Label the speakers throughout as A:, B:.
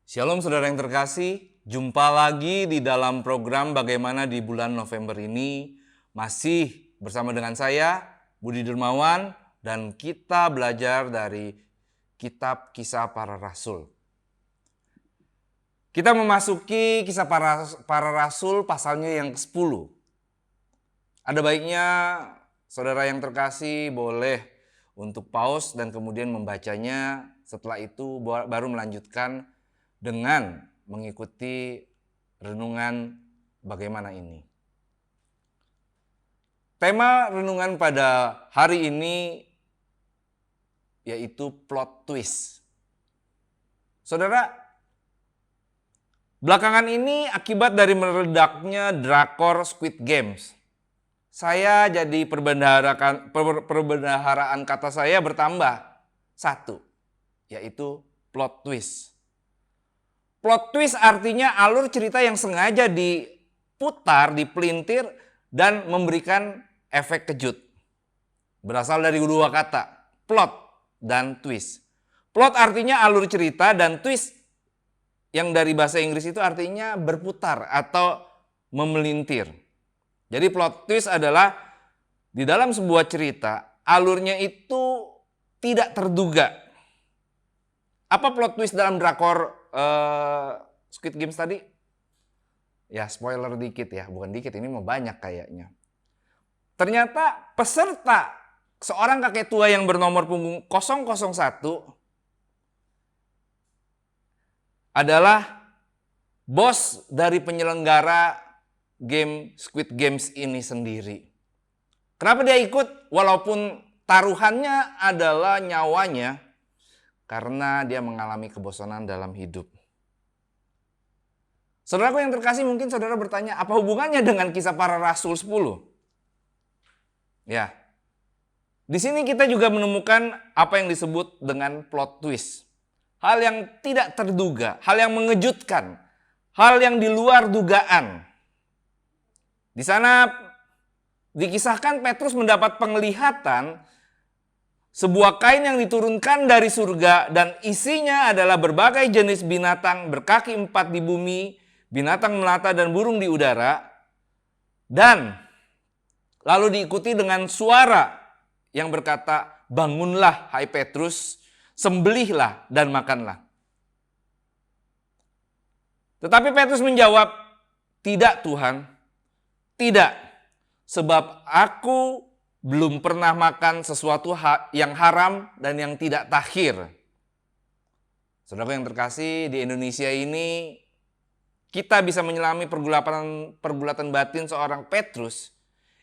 A: Shalom saudara yang terkasih, jumpa lagi di dalam program Bagaimana di bulan November ini. Masih bersama dengan saya, Budi Dermawan, dan kita belajar dari kitab Kisah Para Rasul. Kita memasuki Kisah Para Rasul pasalnya yang ke-10. Ada baiknya saudara yang terkasih boleh untuk pause dan kemudian membacanya. Setelah itu baru melanjutkan dengan mengikuti renungan bagaimana ini. Tema renungan pada hari ini yaitu plot twist. Saudara, belakangan ini akibat dari meledaknya drakor Squid Games, saya jadi perbendaharaan kata saya bertambah satu, yaitu plot twist. Plot twist artinya alur cerita yang sengaja diputar, dipelintir, dan memberikan efek kejut. Berasal dari dua kata, plot dan twist. Plot artinya alur cerita dan twist yang dari bahasa Inggris itu artinya berputar atau memelintir. Jadi plot twist adalah di dalam sebuah cerita, alurnya itu tidak terduga. Apa plot twist dalam drakor Squid Games tadi? Ya, spoiler dikit ya, bukan dikit, ini mau banyak kayaknya. Ternyata peserta seorang kakek tua yang bernomor punggung 001 adalah bos dari penyelenggara game Squid Games ini sendiri. Kenapa dia ikut? Walaupun taruhannya adalah nyawanya, karena dia mengalami kebosanan dalam hidup. Saudaraku yang terkasih, mungkin saudara bertanya, apa hubungannya dengan Kisah Para Rasul 10? Ya, di sini kita juga menemukan apa yang disebut dengan plot twist. Hal yang tidak terduga, hal yang mengejutkan, hal yang di luar dugaan. Di sana dikisahkan Petrus mendapat penglihatan sebuah kain yang diturunkan dari surga dan isinya adalah berbagai jenis binatang berkaki 4 di bumi, binatang melata dan burung di udara. Dan lalu diikuti dengan suara yang berkata, "Bangunlah hai Petrus, sembelihlah dan makanlah." Tetapi Petrus menjawab, "Tidak Tuhan, tidak, sebab aku belum pernah makan sesuatu yang haram dan yang tidak tahir." Saudara yang terkasih, di Indonesia ini kita bisa menyelami pergulatan batin seorang Petrus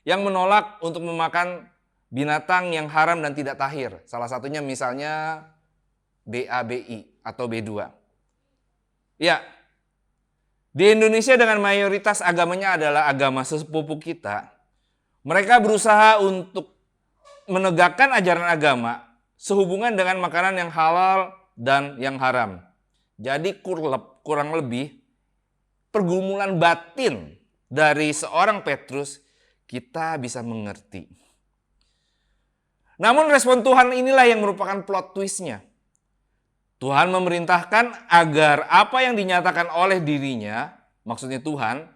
A: yang menolak untuk memakan binatang yang haram dan tidak tahir. Salah satunya misalnya BABI atau B2. Ya, di Indonesia dengan mayoritas agamanya adalah agama sepupu kita, mereka berusaha untuk menegakkan ajaran agama sehubungan dengan makanan yang halal dan yang haram. Jadi kurang lebih pergumulan batin dari seorang Petrus kita bisa mengerti. Namun respon Tuhan inilah yang merupakan plot twistnya. Tuhan memerintahkan agar apa yang dinyatakan oleh dirinya, maksudnya Tuhan,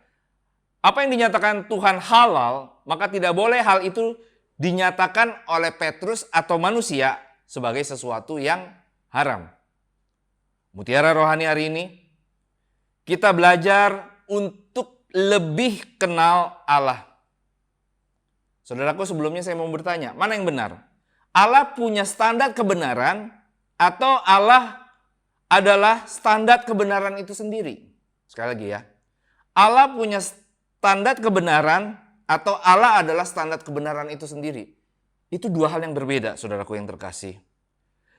A: apa yang dinyatakan Tuhan halal, maka tidak boleh hal itu dinyatakan oleh Petrus atau manusia sebagai sesuatu yang haram. Mutiara rohani hari ini, kita belajar untuk lebih kenal Allah. Saudaraku, sebelumnya saya mau bertanya, mana yang benar? Allah punya standar kebenaran atau Allah adalah standar kebenaran itu sendiri? Sekali lagi ya, Allah punya standar kebenaran atau Allah adalah standar kebenaran itu sendiri? Itu dua hal yang berbeda, saudaraku yang terkasih.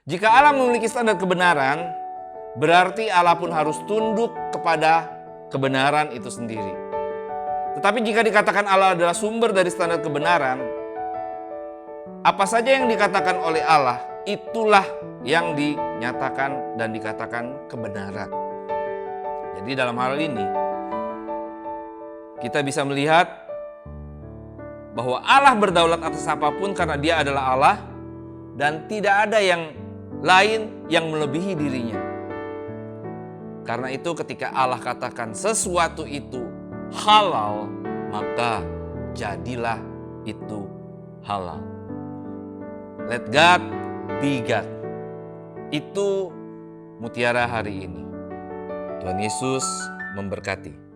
A: Jika Allah memiliki standar kebenaran, berarti Allah pun harus tunduk kepada kebenaran itu sendiri. Tetapi jika dikatakan Allah adalah sumber dari standar kebenaran, apa saja yang dikatakan oleh Allah, itulah yang dinyatakan dan dikatakan kebenaran. Jadi dalam hal ini, kita bisa melihat bahwa Allah berdaulat atas apapun karena Dia adalah Allah dan tidak ada yang lain yang melebihi dirinya. Karena itu ketika Allah katakan sesuatu itu halal, maka jadilah itu halal. Let God be God. Itu mutiara hari ini. Tuhan Yesus memberkati.